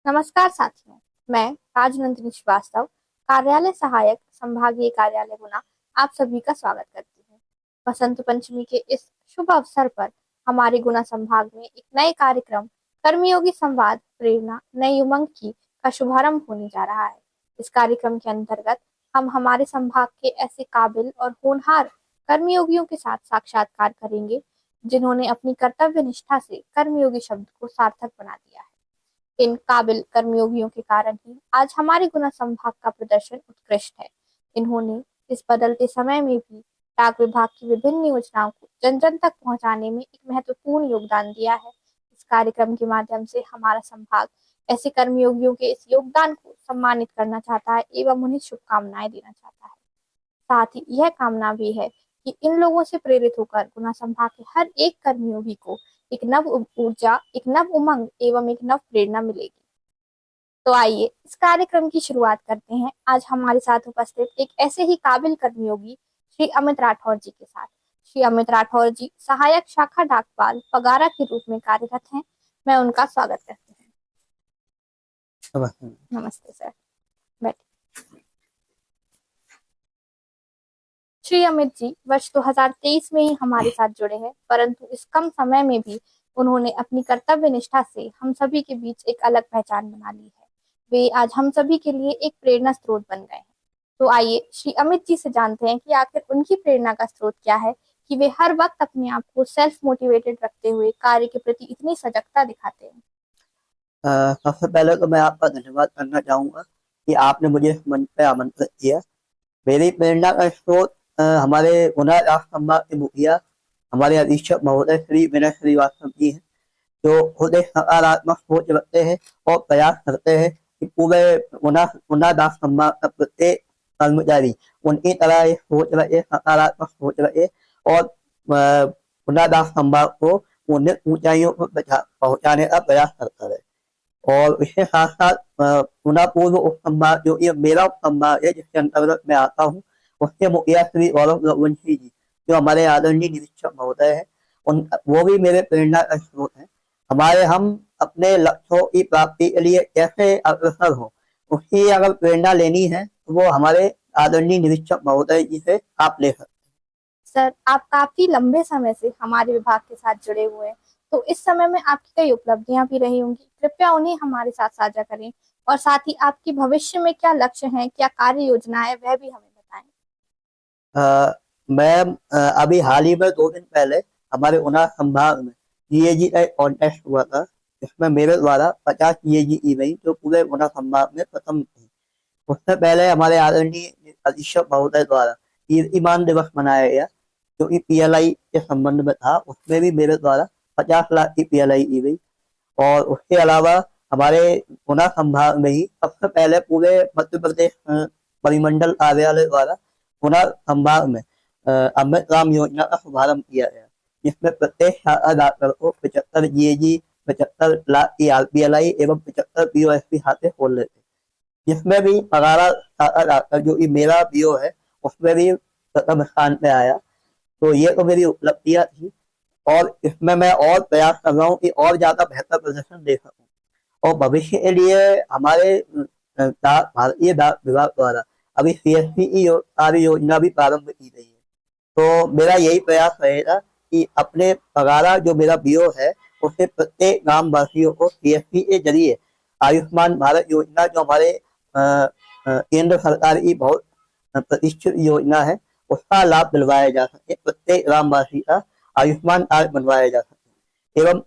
नमस्कार साथियों, मैं राजनंदिनी श्रीवास्तव, कार्यालय सहायक संभागीय कार्यालय गुना, आप सभी का स्वागत करती हूँ। बसंत पंचमी के इस शुभ अवसर पर हमारे गुना संभाग में एक नए कार्यक्रम कर्मयोगी संवाद प्रेरणा नई उमंग की का शुभारंभ होने जा रहा है। इस कार्यक्रम के अंतर्गत हम हमारे संभाग के ऐसे काबिल और होनहार कर्मयोगियों के साथ साक्षात्कार करेंगे जिन्होंने अपनी कर्तव्य निष्ठा से कर्मयोगी शब्द को सार्थक बना दिया है। इन काबिल कर्मयोगियों के कारण ही आज हमारे गुना संभाग का प्रदर्शन उत्कृष्ट है। इन्होंने इस बदलते समय में भी डाक विभाग की विभिन्न योजनाओं को जन जन तक पहुंचाने में एक महत्वपूर्ण योगदान दिया है। इस कार्यक्रम के माध्यम से हमारा संभाग ऐसे कर्मयोगियों के इस योगदान को सम्मानित करना चाहता है एवं उन्हें शुभकामनाएं देना चाहता है। साथ ही यह कामना भी है कि इन लोगों से प्रेरित होकर गुना संभाग के हर एक कर्मयोगी को एक नव ऊर्जा, एक नव उमंग एवं एक नव प्रेरणा मिलेगी। तो आइए इस कार्यक्रम की शुरुआत करते हैं आज हमारे साथ उपस्थित एक ऐसे ही काबिल कर्मयोगी श्री अमित राठौर जी के साथ। श्री अमित राठौर जी सहायक शाखा डाकपाल पगारा के रूप में कार्यरत हैं। मैं उनका स्वागत करती हूँ। नमस्ते सर, बैठिए। श्री अमित जी वर्ष 2023 में ही हमारे साथ जुड़े हैं, परंतु इस कम समय में भी उन्होंने अपनी कर्तव्य निष्ठा से हम सभी के बीच एक अलग पहचान बना ली है। वे आज हम सभी के लिए एक प्रेरणा स्रोत बन गए हैं। तो आइए श्री अमित जी से जानते हैं कि आखिर उनकी प्रेरणा का स्रोत क्या है कि वे हर वक्त अपने आप को सेल्फ मोटिवेटेड रखते हुए कार्य के प्रति इतनी सजगता दिखाते हैं। सबसे पहले तो मैं आपका धन्यवाद करना चाहूंगा कि आपने मुझे मंच पे आमंत्रित किया। मेरी प्रेरणा का स्रोत हमारे गुना राष्ट्र संभाग के मुखिया हमारे अधीक्षक महोदय श्री विनय श्रीवास्तव जी हैं, जो खुद एक सकारात्मक सोच रखते हैं और प्रयास करते हैं कि पूरे गुना राष्ट्र संभाग का प्रत्येक कर्मचारी उनकी तरह एक सोच रहे, सकारात्मक सोच रहे और गुना राष्ट्र संभाग को उन्नत ऊंचाइयों पर पहुंचाने का प्रयास करता रहे। और इसके साथ साथ गुना पूर्व उप संभाग जो ये मेरा उप संभाग है जिसके अंतर्गत मैं आता हूँ, उसके मुखिया श्री गौरव रघुवंशी जी जो हमारे आदरणीय निरीक्षक महोदय है, वो भी मेरे प्रेरणा का स्रोत है। हम अपने लक्ष्यों की प्राप्ति के लिए कैसे अग्रसर हो उसकी अगर प्रेरणा लेनी है तो वो हमारे आदरणीय निरीक्षक महोदय जी से आप ले सकते हैं। सर, आप काफी लंबे समय से हमारे विभाग के साथ जुड़े हुए हैं, तो इस समय में आपकी कई उपलब्धियां भी रही होंगी। कृपया उन्हें हमारे साथ साझा करें और साथ ही आपकी भविष्य में क्या लक्ष्य हैं, क्या कार्य योजना है, वह भी हमें बताएं। मैं अभी हाल ही में 2 दिन पहले हमारे गुना संभाग में जीएजी का एक कॉन्टेस्ट हुआ था, जिसमें मेरे द्वारा 50 जीएजी की गई जो पूरे गुना संभाग में प्रथम थी। उससे पहले हमारे आदरणीय अधीक्षक महोदय द्वारा कीर्तिमान दिवस मनाया गया जो कि पीएलआई के संबंध में था, उसमें भी मेरे द्वारा 50 लाख की पीएलआई की गई। और उसके अलावा हमारे गुना संभाग में ही सबसे पहले पूरे मध्य प्रदेश परिमंडल कार्यालय द्वारा गुना संभाग में अमृत राम योजना का शुभारंभ किया गया, जिसमें प्रत्येक शाखा डाक्टर को 75 जीएजी, 75 लाख की आरपीएलआई एवं 75 पीओएसपी खाते खोल लेते, जिसमें भी पगारा शाखा डाक्टर जो कि मेरा पीओ है उसमें भी प्रथम स्थान पे आया। तो ये तो मेरी उपलब्धियां थी और इसमें मैं और प्रयास कर रहा हूँ कि और ज्यादा बेहतर प्रदर्शन दे सकूं। और भविष्य के लिए हमारे भारतीय डाक विभाग द्वारा अभी सीएसपी की कार्य योजना भी प्रारंभ की गई है। तो मेरा यही प्रयास रहेगा कि अपने पगारा जो मेरा बीओ है उसे प्रत्येक ग्राम वासियों को सीएसपी के जरिए आयुष्मान भारत योजना जो हमारे केंद्र सरकार की बहुत प्रतिष्ठित योजना है उसका लाभ दिलवाया जा सके, प्रत्येक ग्रामवासी का आयुष्मान कार्ड बनवाया जा सके एवं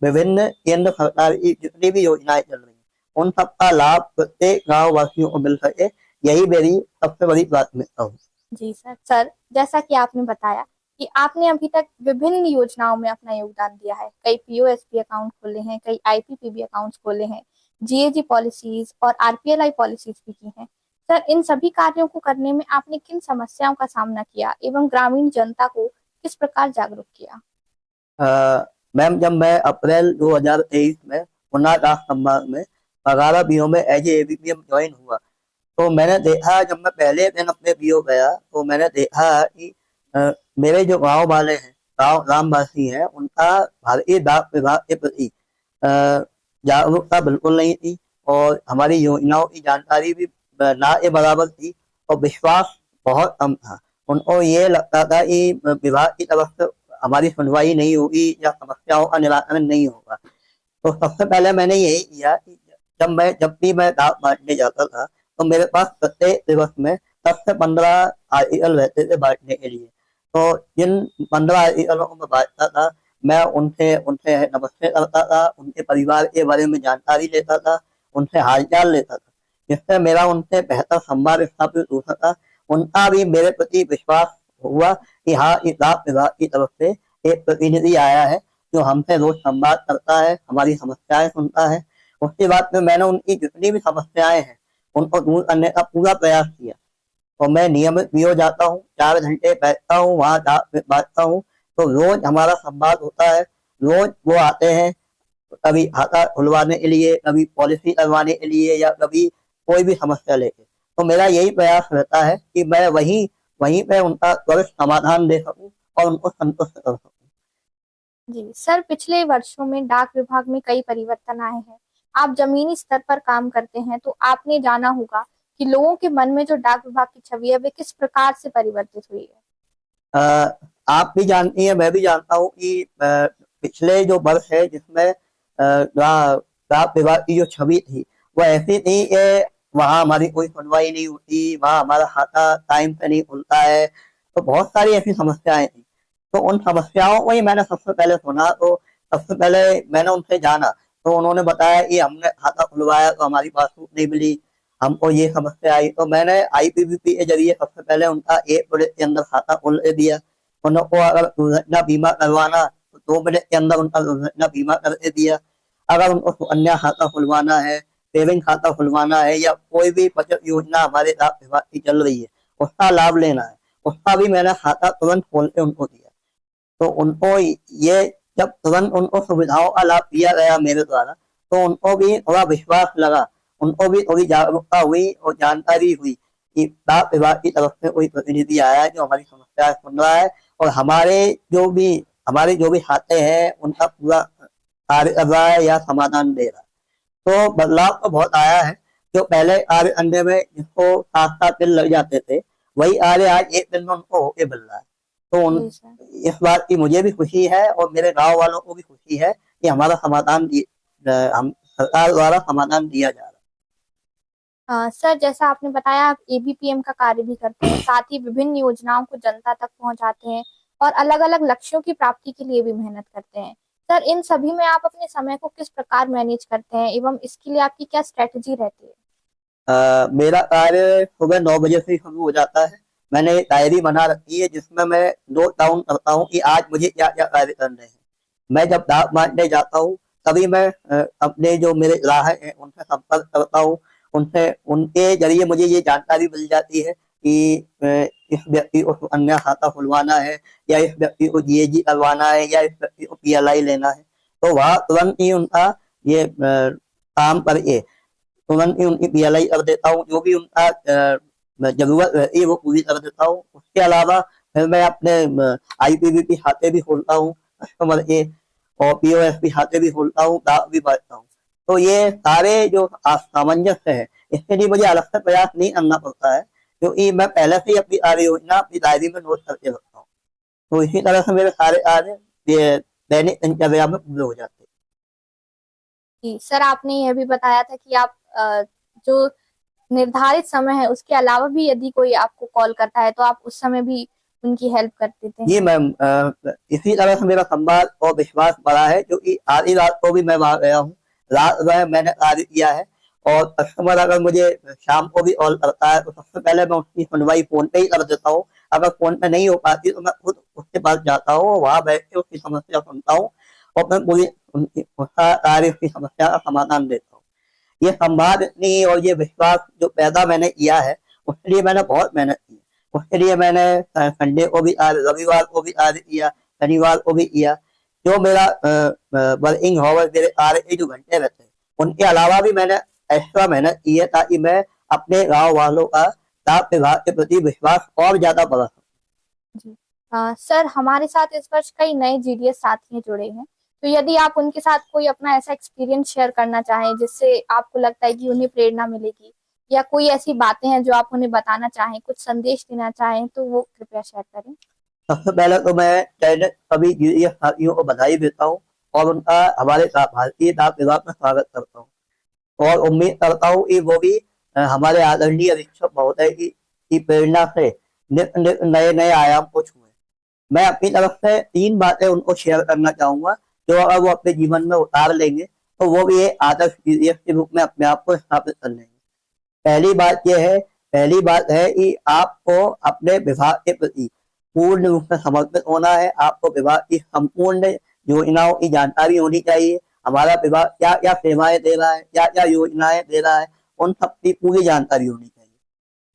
विभिन्न केंद्र सरकार की जितनी भी योजनाएं चल रही हैं उन सबका लाभ प्रत्येक गाँव वासियों को मिल सके, यही मेरी सबसे बड़ी प्राथमिकता है। जी सर, जैसा कि आपने बताया कि आपने अभी तक विभिन्न योजनाओं में अपना योगदान दिया है, कई पीओएसपी अकाउंट खोले हैं, कई आईपीपीबी अकाउंट्स खोले हैं, जीएजी पॉलिसीज और आरपीएलआई पॉलिसीज भी की हैं। सर, इन सभी कार्यों को करने में आपने किन समस्याओं का सामना किया एवं ग्रामीण जनता को किस प्रकार जागरूक किया? मैम, जब मैं अप्रैल 2023 में गुना राष्ट्र संभाग में पगारा बीओ में एज एबीपीएम ज्वाइन हुआ तो मैंने देखा, जब मैं पहले दिन अपने बीओ गया तो मैंने देखा कि मेरे जो गांव वाले हैं, गांव ग्रामवासी हैं, उनका भारतीय डाक विभाग के प्रति जागरूकता बिल्कुल नहीं थी और हमारी योजनाओं की जानकारी भी ना के बराबर थी और विश्वास बहुत कम था। उनको ये लगता था कि विभाग की तरफ से हमारी सुनवाई नहीं होगी या समस्याओं का निराकरण नहीं होगा। तो सबसे पहले मैंने यही किया कि जब भी मैं डाक बांटने जाता था तो मेरे पास प्रत्येक दिवस में 10 से 15 आर्टिकल रहते थे बांटने के लिए। तो जिन 15 आर्टिकलों को मैं बांटता था, मैं उनसे उनसे नमस्ते करता था, उनके परिवार के बारे में जानकारी लेता था, उनसे हालचाल लेता था, जिससे मेरा उनसे बेहतर संवाद स्थापित हो सका। उनका भी मेरे प्रति विश्वास हुआ कि हाँ, इस डाक विभाग की तरफ से एक प्रतिनिधि आया है जो हमसे रोज संवाद करता है, हमारी समस्याएं सुनता है। उसके बाद में मैंने उनकी जितनी भी समस्याएं हैं उनको दूर करने का पूरा प्रयास किया और मैं नियमित भी जाता हूँ, 4 घंटे बैठता हूँ वहाँ बांटता हूँ। तो रोज हमारा संवाद होता है, रोज वो आते हैं, कभी खाता खुलवाने के लिए, कभी पॉलिसी करवाने के लिए या कभी कोई भी समस्या लेके। तो मेरा यही प्रयास रहता है कि मैं वहीं वहीं पे उनका त्वरित समाधान दे सकूं और उनको संतुष्ट कर सकूं। जी सर, पिछले वर्षों में डाक विभाग में कई परिवर्तन आए हैं। आप जमीनी स्तर पर काम करते हैं तो आपने जाना होगा कि लोगों के मन में जो डाक विभाग की छवि है वे किस प्रकार से परिवर्तित हुई है। आप भी जानती हैं, मैं भी जानता हूँ कि पिछले जो वर्ष है जिसमें डाक विभाग की जो छवि थी वो ऐसी थी कि वहाँ हमारी कोई सुनवाई नहीं होती, वहाँ हमारा खाता टाइम पे नहीं खुलता है। तो बहुत सारी ऐसी समस्याएं थी। तो उन समस्याओं को ही मैंने सबसे पहले सुना। तो सबसे पहले मैंने उनसे जाना तो उन्होंने बताया कि हमने खाता खुलवाया तो हमारी पासबुक नहीं मिली, हमको ये समस्या आई। तो मैंने आईपीपीबी के जरिए सबसे पहले उनका 1 मिनट के अंदर खाता खोल दिया। उनको अगर दुर्घटना बीमा करवाना तो 2 मिनट के अंदर उनका दुर्घटना बीमा कर दिया। अगर उनको सुकन्या खाता खुलवाना है, सेविंग खाता खुलवाना है या कोई भी बचत योजना हमारे डाक विभाग की चल रही है उसका लाभ लेना है, उसका भी मैंने खाता तुरंत खोल के उनको दिया। तो उनको ये जब तुरंत उनको सुविधाओं का लाभ दिया गया मेरे द्वारा तो उनको भी थोड़ा विश्वास लगा, उनको भी थोड़ी जागरूकता हुई और जानकारी हुई कि डाक विभाग की तरफ से कोई प्रतिनिधि आया है जो हमारी समस्या सुन रहा है और हमारे जो भी खाते हैं उनका पूरा कार्य कर रहा है या समाधान दे रहा है। तो बदलाव तो बहुत आया है। जो पहले कार्य करने में जिसको 7-7 दिन लग जाते थे वही कार्य आज 1 दिन में उनको होके मिल रहा है। तो जी सर। इस बात की मुझे भी खुशी है और मेरे गांव वालों को भी खुशी है कि हमारा हम सरकार द्वारा समाधान दिया जा रहा है। सर, जैसा आपने बताया आप एबीपीएम का कार्य भी करते हैं, साथ ही विभिन्न योजनाओं को जनता तक पहुंचाते हैं और अलग अलग लक्ष्यों की प्राप्ति के लिए भी मेहनत करते हैं। सर, इन सभी में आप अपने समय को किस प्रकार मैनेज करते हैं एवं इसके लिए आपकी क्या स्ट्रेटजी रहती है। मेरा कार्य सुबह 9 बजे से शुरू हो जाता है। मैंने एक डायरी बना रखी है जिसमें मैं नोट डाउन करता हूँ कि आज मुझे क्या क्या कार्य करने हैं। मैं जब डाक बांटने जाता हूँ तभी मैं अपने जो मेरे ग्राहक हैं उनसे संपर्क करता हूँ। उनसे उनके जरिए मुझे ये जानकारी मिल जाती है कि इस व्यक्ति को सुकन्या खाता खुलवाना है या इस व्यक्ति को जीएजी करवाना है या इस व्यक्ति को पीएलआई लेना है। तो वह तुरंत ही उनका ये काम करके तुरंत ही उनकी पीएलआई कर देता हूँ। जो भी उनका जरूरत रहती है वो पूरी कर देता हूँ। उसके अलावा फिर मैं अपने आईपीबीपी खाते भी खोलता हूँ कस्टमर के और पीओएसपी खाते भी खोलता हूँ, डाक भी बांटता हूँ। तो ये सारे जो सामंजस्य है इसके लिए मुझे अलग से प्रयास नहीं करना पड़ता है क्योंकि मैं पहले से ही अपनी कार्य योजना अपनी डायरी में नोट करके रखता हूँ। तो इसी तरह से मेरे सारे कार्य दैनिक दिनचर्या में पूरे हो जाते हैं। जी सर, आपने यह भी बताया था कि आप जो निर्धारित समय है उसके अलावा भी यदि कोई आपको कॉल करता है तो आप उस समय भी उनकी हेल्प कर देते हैं। जी मैम, इसी तरह से मेरा संवाद और विश्वास बढ़ा है क्योंकि आधी रात को भी मैं वहां गया हूँ, रात भर मैंने कार्य किया है। और कस्टमर अगर मुझे शाम को भी कॉल करता है तो सबसे पहले मैं उसकी सुनवाई फोन पे ही कर देता हूँ। अगर फोन पे नहीं हो पाती तो मैं खुद उसके पास जाता हूँ, वहां बैठ के उसकी समस्या सुनता हूँ और मैं पूरी उसका कार्य उसकी समस्या का समाधान देता हूँ। ये संवाद इतनी और ये विश्वास जो पैदा मैंने किया है उसके लिए मैंने बहुत मेहनत की। उसके लिए मैंने संडे को भी रविवार को भी कार्य किया, शनिवार को भी किया। जो मेरा वर्किंग आवर्स मेरे कार्य के जो घंटे रहते हैं उनके अलावा भी मैंने एक्स्ट्रा मेहनत की है ताकि मैं अपने गांव वालों का डाक विभाग के प्रति विश्वास और ज्यादा बढ़ा सकूं। जी। सर, हमारे साथ इस वर्ष कई नए जीडीएस साथी जुड़े हैं, तो यदि आप उनके साथ कोई अपना ऐसा एक्सपीरियंस शेयर करना चाहें जिससे आपको लगता है कि उन्हें प्रेरणा मिलेगी, या कोई ऐसी बातें हैं जो आप उन्हें बताना चाहें, कुछ संदेश देना चाहें, तो वो कृपया शेयर करें। सबसे पहले तो मैं चयनित सभी गिरिय साथियों को बधाई देता हूँ और उनका हमारे भारतीय डाक विभाग में स्वागत करता हूँ और उम्मीद करता हूँ कि वो भी हमारे आदरणीय शिक्षक महोदय की प्रेरणा से नए नए आयाम को छुए। मैं अपनी तरफ से 3 बातें उनको शेयर करना चाहूंगा जो अगर वो अपने जीवन में उतार लेंगे तो वो भी एक आदर्श गिरियक के रूप में अपने आप को स्थापित कर लेंगे। पहली बात है कि आपको अपने विभाग के प्रति पूर्ण रूप से समर्पित होना है। आपको विभाग की संपूर्ण योजनाओं की जानकारी होनी चाहिए। हमारा विभाग क्या क्या सेवाएं दे रहा है, क्या क्या योजनाएं दे रहा है, उन सब की पूरी जानकारी होनी चाहिए।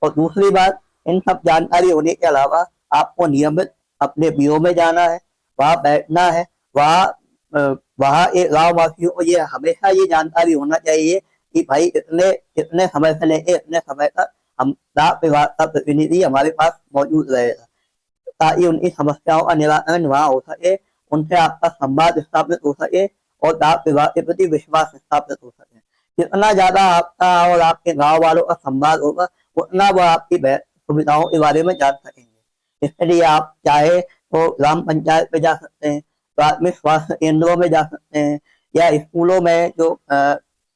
और दूसरी बात, इन सब जानकारी होने के अलावा आपको नियमित अपने बीओ में जाना है, वहाँ बैठना है, वहाँ एक गाँव वासियों को ये हमेशा ये जानकारी होना चाहिए कि भाई इतने समय से लेके इतने समय तक हम डाक विभाग का प्रतिनिधि हमारे पास मौजूद रहेगा, ताकि उनकी समस्याओं का निराकरण वहाँ हो सके, उनसे आपका संवाद स्थापित हो सके और डाक विभाग के प्रति विश्वास स्थापित हो सके। जितना ज्यादा आपका और आपके गांव वालों का संवाद होगा उतना वो आपकी सुविधाओं के बारे में जान सकेंगे। इसलिए आप चाहे तो ग्राम पंचायत पे जा सकते हैं, प्राथमिक स्वास्थ्य केंद्रों में जा सकते हैं, या स्कूलों में जो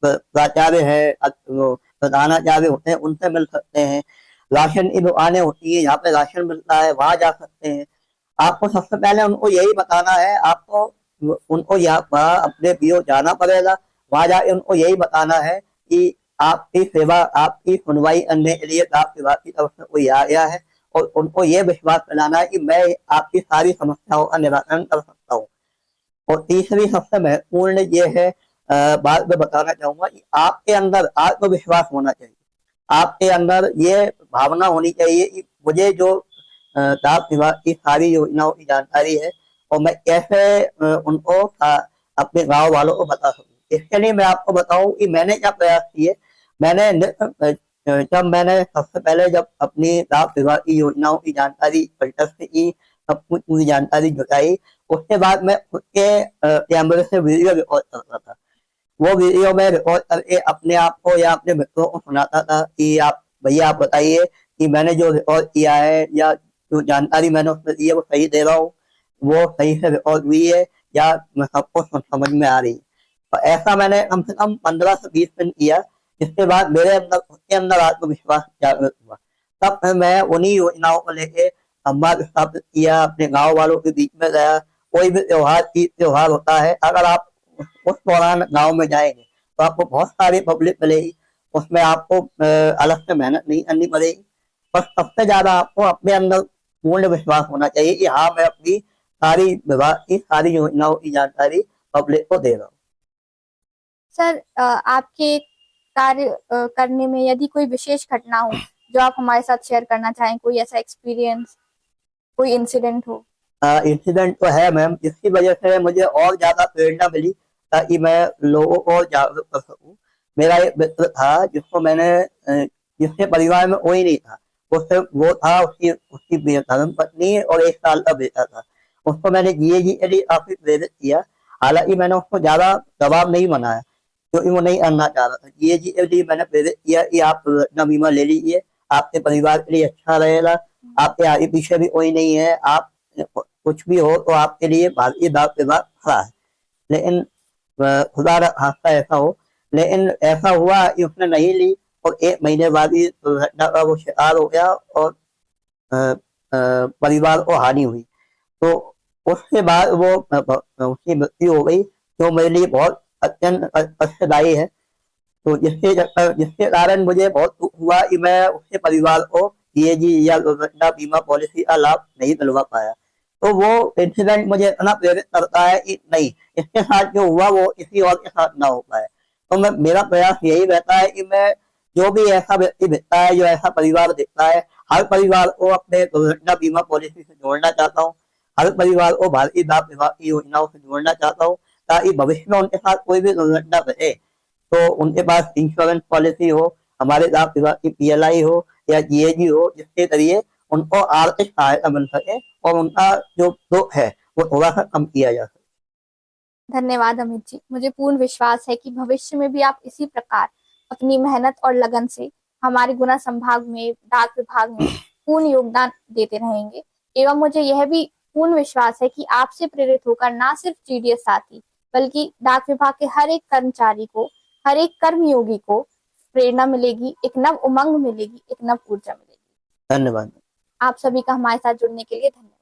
प्राचार्य है, प्रधानाचार्य होते हैं, उनसे मिल सकते हैं। राशन की दुकानें होती है, यहाँ पे राशन मिलता है, वहां जा सकते हैं। आपको सबसे पहले उनको यही बताना है, आपको उनको यहाँ अपने बीओ जाना पड़ेगा, वहां जाके उनको यही बताना है कि आपकी सेवा, आपकी सुनवाई करने के लिए डाक विभाग की तरफ से कोई आ गया है और उनको ये विश्वास दिलाना है कि मैं आपकी सारी समस्याओं का निराकरण कर सकता हूँ। और तीसरी सबसे महत्वपूर्ण ये है बात मैं बताना चाहूंगा कि आपके अंदर आत्मविश्वास होना चाहिए। आपके अंदर ये भावना होनी चाहिए कि मुझे जो डाक विभाग की सारी योजनाओं की जानकारी है और मैं कैसे उनको अपने गांव वालों को बता सकूं। इसके लिए मैं आपको बताऊं कि मैंने क्या प्रयास किए। मैंने सबसे पहले जब अपनी डाक विभाग की योजनाओं की जानकारी फिल्टर से की, सब कुछ पूरी जानकारी जुटाई, उसके बाद मैं खुद के कैमरे से वीडियो रिकॉर्ड करता था। वो वीडियो में रिकॉर्ड करके अपने आप को या अपने मित्रों को सुनाता था कि आप भैया आप बताइए कि मैंने जो रिकॉर्ड किया है या जो जानकारी मैंने उसमें दी है वो सही दे रहा हूँ, वो सही से रिकॉर्ड हुई है या सबको समझ में आ रही है। तो ऐसा मैंने कम से कम 15 से 20 दिन किया। इसके बाद मेरे अंदर आत्मविश्वास जागृत हुआ। तब मैं उन्हीं योजनाओं को लेके संवाद स्थापित किया, अपने गाँव वालों के बीच में गया। कोई भी त्योहार होता है, अगर आप उस दौरान गांव में जाएंगे तो आपको बहुत सारी पब्लिक मिलेगी, उसमें आपको अलग से मेहनत नहीं करनी पड़ेगी। पर सबसे ज्यादा आपको अपने अंदर पूर्ण विश्वास होना चाहिए कि हाँ मैं अपनी सारी विभाग की सारी योजनाओं की जानकारी पब्लिक को दे रहा हूँ। सर, आपके कार्य करने में यदि कोई विशेष घटना हो जो आप हमारे साथ शेयर करना चाहें, कोई ऐसा एक्सपीरियंस, कोई इंसिडेंट हो। इंसिडेंट तो है मैम, जिसकी वजह से मुझे और ज्यादा प्रेरणा मिली ताकि मैं लोगों को जागरूक कर सकूं। मेरा एक मित्र था जिसके परिवार में कोई नहीं था, वो था उसकी धर्म पत्नी और 1 साल का बेटा था। उसको मैंने जीएजी के लिए काफी प्रेरित किया। हालांकि मैंने उसको ज्यादा दबाव नहीं बनाया क्योंकि वो नहीं करना चाह रहा था। जीएजी के लिए मैंने प्रेरित किया कि आप दुर्घटना बीमा ले लीजिए, आपके परिवार के लिए अच्छा रहेगा, आपके आगे पीछे भी कोई नहीं है, आप कुछ भी हो तो आपके लिए भारतीय डाक विभाग खड़ा है। लेकिन खुदा हादसा ऐसा हो, लेकिन ऐसा हुआ कि उसने नहीं ली और 1 महीने बाद ही दुर्घटना का वो शिकार हो गया और परिवार को हानि हुई। तो उसके बाद वो उसकी मृत्यु हो गई, जो मेरे लिए बहुत अत्यंत कष्टदायी है। तो जिसके कारण मुझे बहुत दुख हुआ कि मैं उसके परिवार को जीएजी या दुर्घटना बीमा पॉलिसी का लाभ नहीं दिलवा पाया। तो वो इंसिडेंट मुझे इतना प्रेरित करता है कि नहीं, इसके साथ जो हुआ वो किसी और के साथ ना हो पाए। तो मेरा प्रयास यही रहता है कि मैं जो भी ऐसा व्यक्ति दिखता है, जो ऐसा परिवार दिखता है, हर परिवार को अपने दुर्घटना बीमा पॉलिसी से जोड़ना चाहता हूँ। हर परिवार को भारतीय डाक विभाग की योजनाओं से जोड़ना चाहता हूँ ताकि भविष्य में उनके साथ कोई भी दुर्घटना घटे तो उनके पास इंश्योरेंस पॉलिसी हो, हमारे डाक विभाग की पीएलआई हो या जीएजी हो, जिसके जरिए उनको आर्थिक सहायता मिल सके और उनका जो दुख है वो थोड़ा सा कम किया जा सके। धन्यवाद अमित जी। मुझे पूर्ण विश्वास है कि भविष्य में भी आप इसी प्रकार अपनी मेहनत और लगन से हमारे गुना संभाग में, डाक विभाग में पूर्ण योगदान देते रहेंगे। एवं मुझे यह भी पूर्ण विश्वास है कि आपसे प्रेरित होकर ना सिर्फ जीडीएस साथी बल्कि डाक विभाग के हर एक कर्मचारी को, हर एक कर्मयोगी को प्रेरणा मिलेगी, एक नव उमंग मिलेगी, एक नव ऊर्जा मिलेगी। धन्यवाद। आप सभी का हमारे साथ जुड़ने के लिए धन्यवाद।